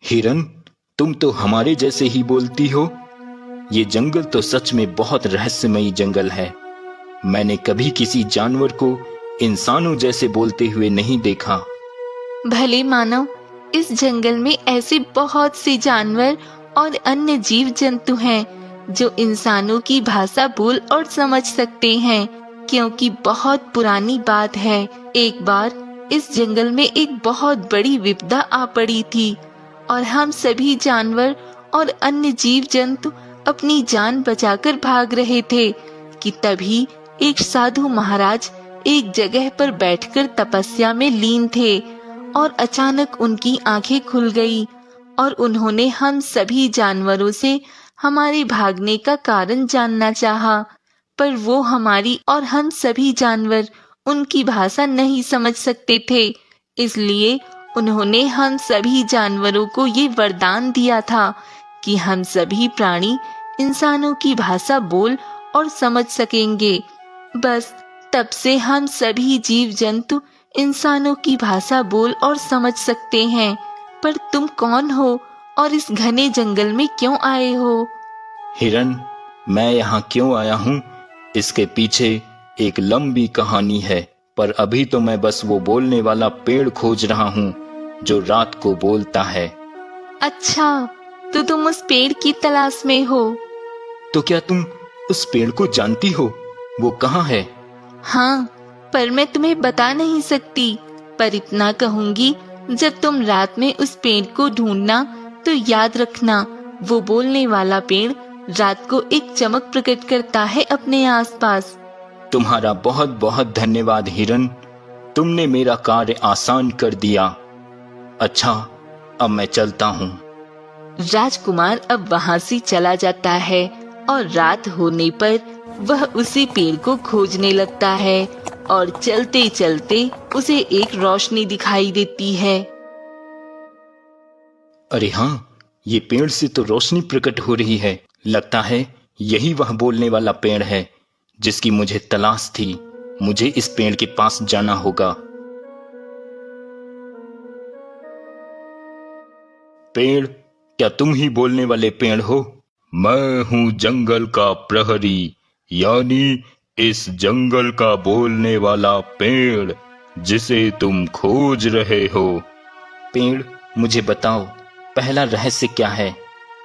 हिरन, तुम तो हमारे जैसे ही बोलती हो। ये जंगल तो सच में बहुत रहस्यमयी जंगल है। मैंने कभी किसी जानवर को इंसानों जैसे बोलते हुए नहीं देखा। भले मानव, इस जंगल में ऐसे बहुत से जानवर और अन्य जीव जंतु हैं जो इंसानों की भाषा बोल और समझ सकते हैं, क्योंकि बहुत पुरानी बात है। एक बार इस जंगल में एक बहुत बड़ी विपदा आ पड़ी थी और हम सभी जानवर और अन्य जीव जंतु अपनी जान बचाकर भाग रहे थे कि तभी एक साधु महाराज एक जगह पर बैठकर तपस्या में लीन थे और अचानक उनकी आंखें खुल गई और उन्होंने हम सभी जानवरों से हमारे भागने का कारण जानना चाहा, पर वो हमारी और हम सभी जानवर उनकी भाषा नहीं समझ सकते थे। इसलिए उन्होंने हम सभी जानवरों को ये वरदान दिया था कि हम सभी प्राणी इंसानों की भाषा बोल और समझ सकेंगे। बस तब से हम सभी जीव जंतु इंसानों की भाषा बोल और समझ सकते हैं। पर तुम कौन हो और इस घने जंगल में क्यों आए हो? हिरन, मैं यहाँ क्यों आया हूँ, इसके पीछे एक लंबी कहानी है, पर अभी तो मैं बस वो बोलने वाला पेड़ खोज रहा हूँ जो रात को बोलता है। अच्छा, तो तुम उस पेड़ की तलाश में हो? तो क्या तुम उस पेड़ को जानती हो? वो कहाँ है? हाँ, पर मैं तुम्हें बता नहीं सकती। पर इतना कहूँगी, जब तुम रात में उस पेड़ को ढूंढना तो याद रखना, वो बोलने वाला पेड़ रात को एक चमक प्रकट करता है अपने आसपास। तुम्हारा बहुत बहुत धन्यवाद हिरन, तुमने मेरा कार्य आसान कर दिया। अच्छा, अब मैं चलता हूँ। राजकुमार अब वहाँ से चला जाता है और रात होने पर वह उसी पेड़ को खोजने लगता है और चलते चलते उसे एक रोशनी दिखाई देती है। अरे हाँ, ये पेड़ से तो रोशनी प्रकट हो रही है। लगता है यही वह बोलने वाला पेड़ है जिसकी मुझे तलाश थी। मुझे इस पेड़ के पास जाना होगा। पेड़, क्या तुम ही बोलने वाले पेड़ हो? मैं हूँ जंगल का प्रहरी, यानी इस जंगल का बोलने वाला पेड़ जिसे तुम खोज रहे हो। पेड़, मुझे बताओ, पहला रहस्य क्या है?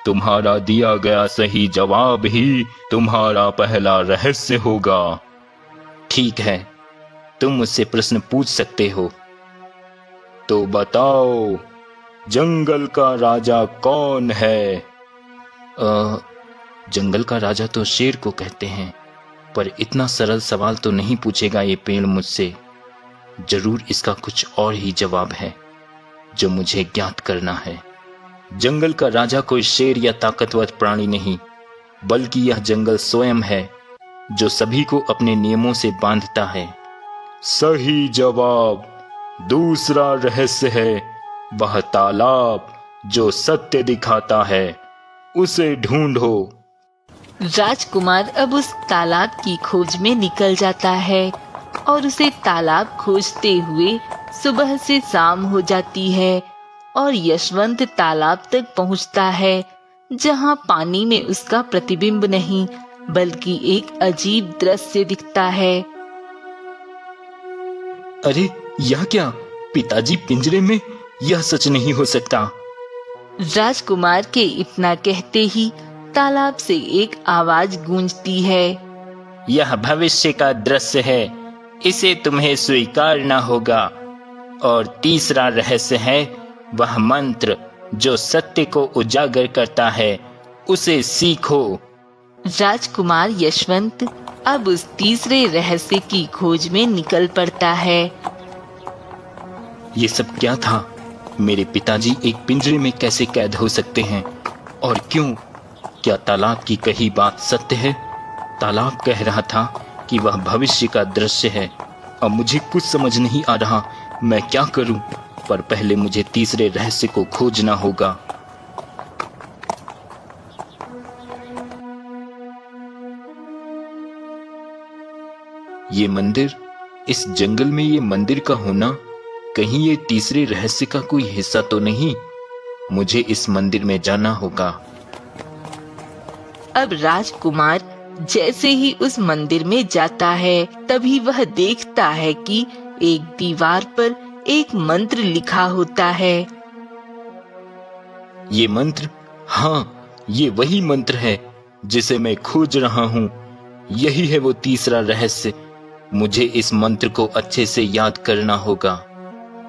तुम्हारा दिया गया सही जवाब ही तुम्हारा पहला रहस्य होगा। ठीक है, तुम मुझसे प्रश्न पूछ सकते हो। तो बताओ, जंगल का राजा कौन है? जंगल का राजा तो शेर को कहते हैं, पर इतना सरल सवाल तो नहीं पूछेगा ये पेड़ मुझसे। जरूर इसका कुछ और ही जवाब है जो मुझे ज्ञात करना है। जंगल का राजा कोई शेर या ताकतवर प्राणी नहीं, बल्कि यह जंगल स्वयं है जो सभी को अपने नियमों से बांधता है। सही जवाब। दूसरा रहस्य है वह तालाब जो सत्य दिखाता है, उसे ढूंढो। राजकुमार अब उस तालाब की खोज में निकल जाता है और उसे तालाब खोजते हुए सुबह से शाम हो जाती है और यशवंत तालाब तक पहुंचता है, जहां पानी में उसका प्रतिबिंब नहीं बल्कि एक अजीब दृश्य दिखता है। अरे यह क्या? पिताजी पिंजरे में? यह सच नहीं हो सकता। राजकुमार के इतना कहते ही तालाब से एक आवाज गूंजती है। यह भविष्य का दृश्य है, इसे तुम्हें स्वीकारना होगा। और तीसरा रहस्य है वह मंत्र जो सत्य को उजागर करता है, उसे सीखो। राजकुमार यशवंत अब उस तीसरे रहस्य की खोज में निकल पड़ता है। ये सब क्या था? मेरे पिताजी एक पिंजरे में कैसे कैद हो सकते हैं? और क्यों? क्या तालाब की कही बात सत्य है? तालाब कह रहा था कि वह भविष्य का दृश्य है। अब मुझे कुछ समझ नहीं आ रहा, मैं क्या करूं? पर पहले मुझे तीसरे रहस्य को खोजना होगा। ये मंदिर, इस जंगल में ये मंदिर का होना कहीं ये तीसरे रहस्य का कोई हिस्सा तो नहीं? मुझे इस मंदिर में जाना होगा। अब राजकुमार जैसे ही उस मंदिर में जाता है, तभी वह देखता है कि एक दीवार पर एक मंत्र लिखा होता है। ये मंत्र, हाँ, ये वही मंत्र है जिसे मैं खोज रहा हूँ। यही है वो तीसरा रहस्य। मुझे इस मंत्र को अच्छे से याद करना होगा।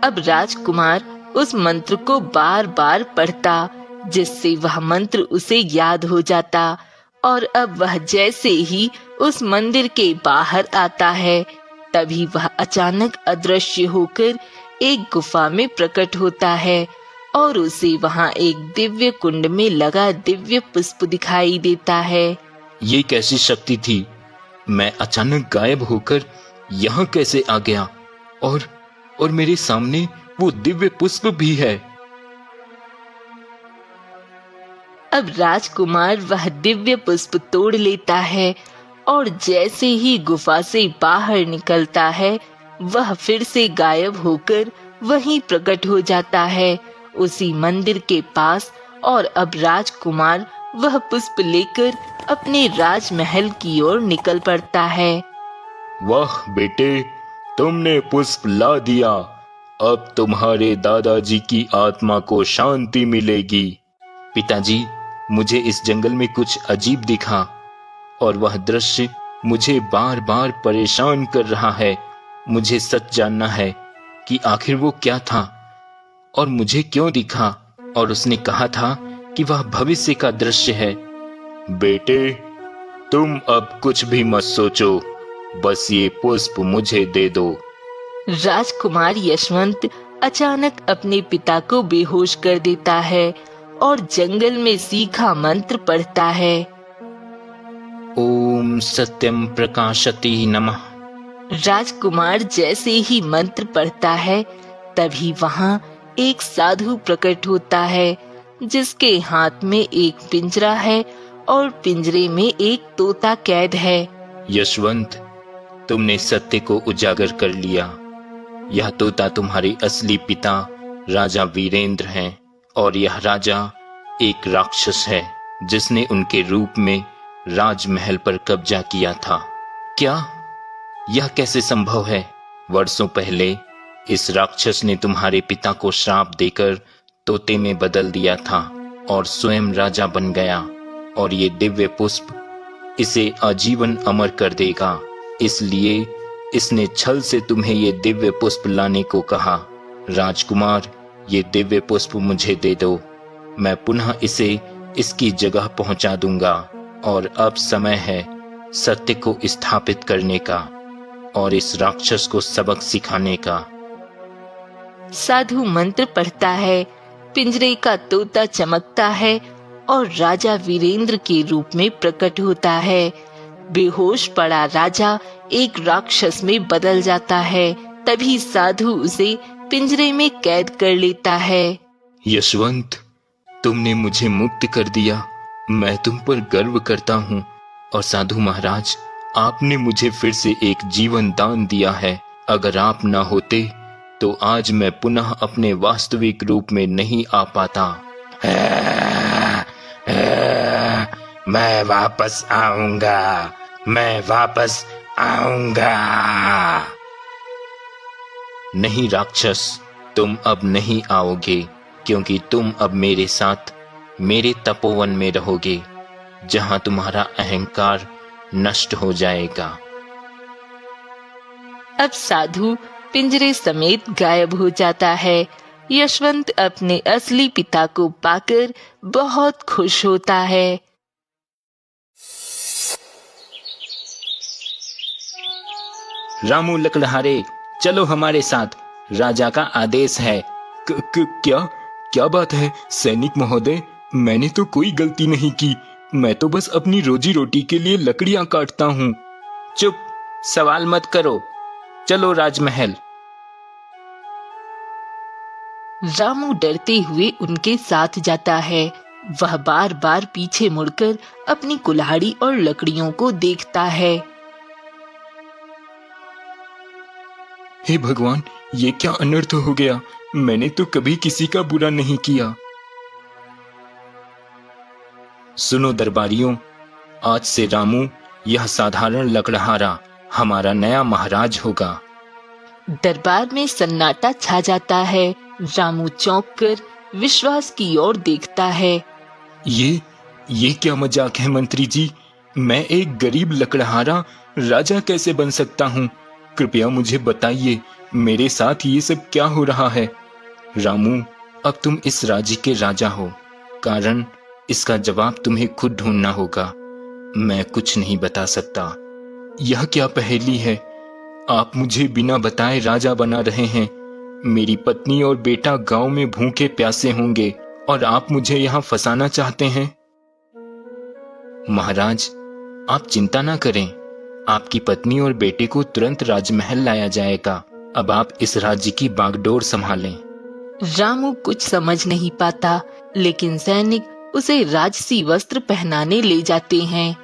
अब राजकुमार उस मंत्र को बार बार पढ़ता, जिससे वह मंत्र उसे याद हो जाता। और अब वह जैसे ही उस मंदिर के बाहर आता है, तभी वह अचानक अदृश्य होकर एक गुफा में प्रकट होता है और उसे वहां एक दिव्य कुंड में लगा दिव्य पुष्प दिखाई देता है। ये कैसी शक्ति थी? मैं अचानक गायब होकर यहाँ कैसे आ गया? और मेरे सामने वो दिव्य पुष्प भी है। अब राजकुमार वह दिव्य पुष्प तोड़ लेता है और जैसे ही गुफा से बाहर निकलता है, वह फिर से गायब होकर वहीं प्रकट हो जाता है, उसी मंदिर के पास। और अब राजकुमार वह पुष्प लेकर अपने राजमहल की ओर निकल पड़ता है। वाह बेटे, तुमने पुष्प ला दिया। अब तुम्हारे दादाजी की आत्मा को शांति मिलेगी। पिताजी, मुझे इस जंगल में कुछ अजीब दिखा और वह दृश्य मुझे बार बार परेशान कर रहा है। मुझे सच जानना है कि आखिर वो क्या था और मुझे क्यों दिखा। और उसने कहा था कि वह भविष्य का दृश्य है। बेटे, तुम अब कुछ भी मत सोचो, बस ये पुष्प मुझे दे दो। राजकुमार यशवंत अचानक अपने पिता को बेहोश कर देता है और जंगल में सीखा मंत्र पढ़ता है। ओम सत्यम प्रकाशति नमः। राजकुमार जैसे ही मंत्र पढ़ता है, तभी वहां एक साधु प्रकट होता है, जिसके हाथ में एक पिंजरा है और पिंजरे में एक तोता कैद है। यशवंत, तुमने सत्य को उजागर कर लिया। यह तोता तुम्हारे असली पिता राजा वीरेंद्र हैं और यह राजा एक राक्षस है जिसने उनके रूप में राजमहल पर कब्जा किया था। क्या यह कैसे संभव है? वर्षों पहले इस राक्षस ने तुम्हारे पिता को श्राप देकर तोते में बदल दिया था और स्वयं राजा बन गया। और ये दिव्य पुष्प इसे आजीवन अमर कर देगा। इसलिए इसने छल से तुम्हें ये दिव्य पुष्प लाने को कहा। राजकुमार, ये दिव्य पुष्प मुझे दे दो। मैं पुनः इसे इसकी जगह पहुंचा दूंगा। और अब समय है सत्य को स्थापित करने का और इस राक्षस को सबक सिखाने का। साधु मंत्र पढ़ता है, पिंजरे का तोता चमकता है और राजा वीरेंद्र के रूप में प्रकट होता है। बेहोश पड़ा राजा एक राक्षस में बदल जाता है। तभी साधु उसे पिंजरे में कैद कर लेता है। यशवंत, तुमने मुझे मुक्त कर दिया। मैं तुम पर गर्व करता हूँ। और साधु महाराज, आपने मुझे फिर से एक जीवन दान दिया है। अगर आप ना होते तो आज मैं पुनः अपने वास्तविक रूप में नहीं आ पाता। मैं वापस आऊंगा, मैं वापस आऊंगा। नहीं राक्षस, तुम अब नहीं आओगे, क्योंकि तुम अब मेरे साथ मेरे तपोवन में रहोगे, जहां तुम्हारा अहंकार नष्ट हो जाएगा। अब साधु पिंजरे समेत गायब हो जाता है। यशवंत अपने असली पिता को पाकर बहुत खुश होता है। रामू लकड़हारे, चलो हमारे साथ, राजा का आदेश है। क्या बात है सैनिक महोदय? मैंने तो कोई गलती नहीं की। मैं तो बस अपनी रोजी रोटी के लिए लकड़ियां काटता हूँ। चुप, सवाल मत करो, चलो राजमहल। रामू डरते हुए उनके साथ जाता है। वह बार बार पीछे मुड़कर अपनी कुल्हाड़ी और लकड़ियों को देखता है। हे भगवान, ये क्या अनर्थ हो गया? मैंने तो कभी किसी का बुरा नहीं किया। सुनो दरबारियों, आज से रामू, यह साधारण लकड़हारा, हमारा नया महाराज होगा। दरबार में सन्नाटा छा जाता है। रामू चौंक कर विश्वास की ओर देखता है। ये क्या मजाक है मंत्री जी? मैं एक गरीब लकड़हारा राजा कैसे बन सकता हूँ? कृपया मुझे बताइए, मेरे साथ ये सब क्या हो रहा है? रामू, अब तुम इस राज्य के राजा हो, कारण इसका जवाब तुम्हें खुद ढूंढना होगा। मैं कुछ नहीं बता सकता। यह क्या पहेली है? आप मुझे बिना बताए राजा बना रहे हैं। मेरी पत्नी और बेटा गांव में भूखे प्यासे होंगे और आप मुझे यहाँ फंसाना चाहते हैं। महाराज, आप चिंता ना करें, आपकी पत्नी और बेटे को तुरंत राजमहल लाया जाएगा। अब आप इस राज्य की बागडोर संभालें। रामू कुछ समझ नहीं पाता, लेकिन सैनिक उसे राजसी वस्त्र पहनाने ले जाते हैं।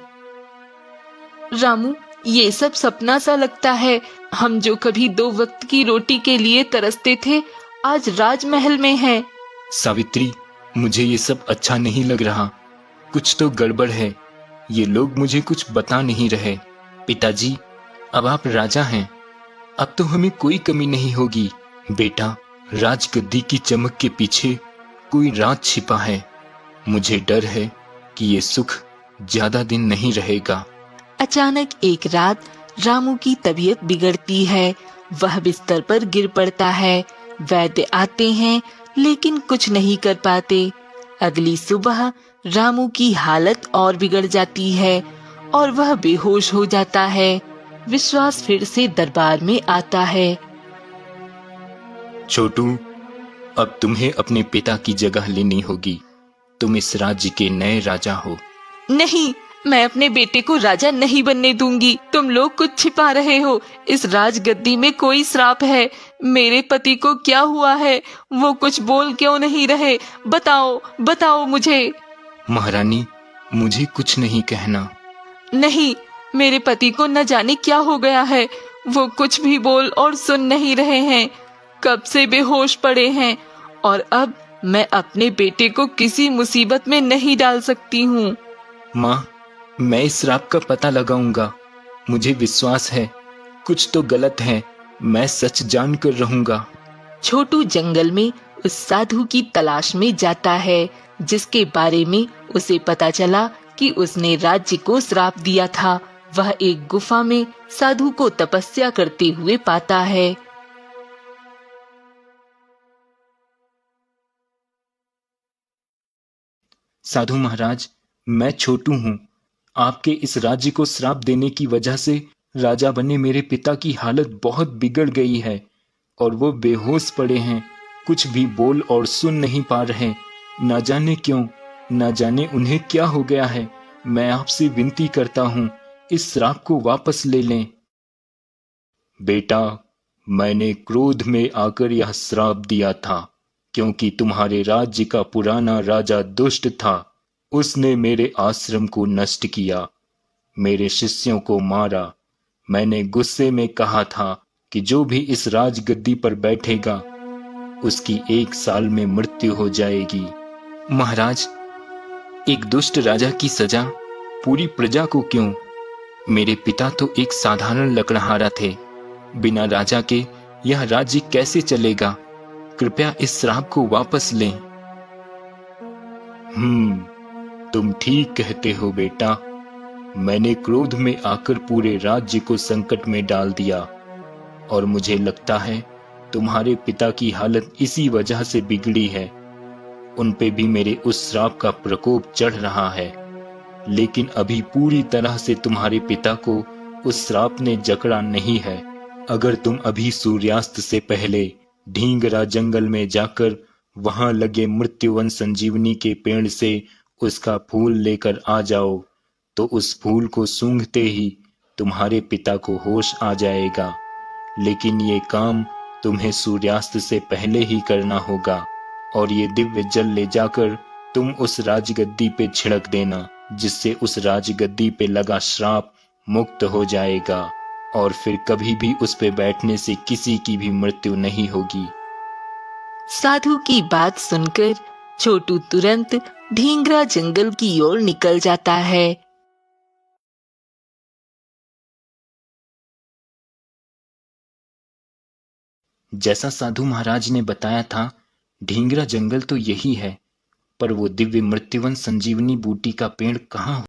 रामू, ये सब सपना सा लगता है। हम जो कभी 2 वक्त की रोटी के लिए तरसते थे, आज राजमहल में हैं। सावित्री, मुझे ये सब अच्छा नहीं लग रहा। कुछ तो गड़बड़ है। ये लोग मुझे कुछ बता नहीं रहे। पिताजी, अब आप राजा हैं, अब तो हमें कोई कमी नहीं होगी। बेटा, राजगद्दी की चमक के पीछे कोई राज छिपा है। मुझे डर है कि ये सुख ज्यादा दिन नहीं रहेगा। अचानक एक रात रामू की तबीयत बिगड़ती है। वह बिस्तर पर गिर पड़ता है। वैद्य आते हैं, लेकिन कुछ नहीं कर पाते। अगली सुबह रामू की हालत और बिगड़ जाती है और वह बेहोश हो जाता है। विश्वास फिर से दरबार में आता है। छोटू, अब तुम्हें अपने पिता की जगह लेनी होगी। तुम इस राज्य के नए राजा हो। नहीं, मैं अपने बेटे को राजा नहीं बनने दूंगी। तुम लोग कुछ छिपा रहे हो। इस राजगद्दी में कोई श्राप है। मेरे पति को क्या हुआ है? वो कुछ बोल क्यों नहीं रहे? बताओ, बताओ मुझे। महारानी, मुझे कुछ नहीं कहना। नहीं, मेरे पति को न जाने क्या हो गया है। वो कुछ भी बोल और सुन नहीं रहे हैं। कब से बेहोश पड़े हैं और अब मैं अपने बेटे को किसी मुसीबत में नहीं डाल सकती हूँ। माँ, मैं इस श्राप का पता लगाऊंगा। मुझे विश्वास है कुछ तो गलत है। मैं सच जान कर रहूंगा। छोटू जंगल में उस साधु की तलाश में जाता है, जिसके बारे में उसे पता चला कि उसने राज्य को श्राप दिया था। वह एक गुफा में साधु को तपस्या करते हुए पाता है। साधु महाराज, मैं छोटू हूँ। आपके इस राज्य को श्राप देने की वजह से राजा बने मेरे पिता की हालत बहुत बिगड़ गई है और वो बेहोश पड़े हैं। कुछ भी बोल और सुन नहीं पा रहे। ना जाने क्यों, ना जाने उन्हें क्या हो गया है। मैं आपसे विनती करता हूँ, इस श्राप को वापस ले लें। बेटा, मैंने क्रोध में आकर यह श्राप दिया था, क्योंकि तुम्हारे राज्य का पुराना राजा दुष्ट था। उसने मेरे आश्रम को नष्ट किया, मेरे शिष्यों को मारा। मैंने गुस्से में कहा था कि जो भी इस राजगद्दी पर बैठेगा उसकी 1 साल में मृत्यु हो जाएगी। महाराज, एक दुष्ट राजा की सजा पूरी प्रजा को क्यों? मेरे पिता तो एक साधारण लकड़हारा थे। बिना राजा के यह राज्य कैसे चलेगा? कृपया इस श्राप को वापस लें। तुम ठीक कहते हो बेटा। मैंने क्रोध में आकर पूरे राज्य को संकट में डाल दिया और मुझे लगता है तुम्हारे पिता की हालत इसी वजह से बिगड़ी है। उन पे भी मेरे उस श्राप का प्रकोप चढ़ रहा है, लेकिन अभी पूरी तरह से तुम्हारे पिता को उस श्राप ने जकड़ा नहीं है। अगर तुम अभी सूर्यास्त से पहले ढींगरा जंगल में जाकर वहां लगे मृत्युवन संजीवनी के पेड़ से उसका फूल लेकर आ जाओ, तो उस फूल को सूंघते ही तुम्हारे पिता को होश आ जाएगा। लेकिन ये काम तुम्हें सूर्यास्त से पहले ही करना होगा और ये दिव्य जल ले जाकर तुम उस राजगद्दी पे छिड़क देना, जिससे उस राजगद्दी पे लगा श्राप मुक्त हो जाएगा और फिर कभी भी उस पे बैठने से किसी की भी मृत्यु नहीं होगी। साधु की बात सुनकर छोटू तुरंत ढींगरा जंगल की ओर निकल जाता है। जैसा साधु महाराज ने बताया था, ढींगरा जंगल तो यही है, पर वो दिव्य मृत्युवन संजीवनी बूटी का पेड़ कहाँ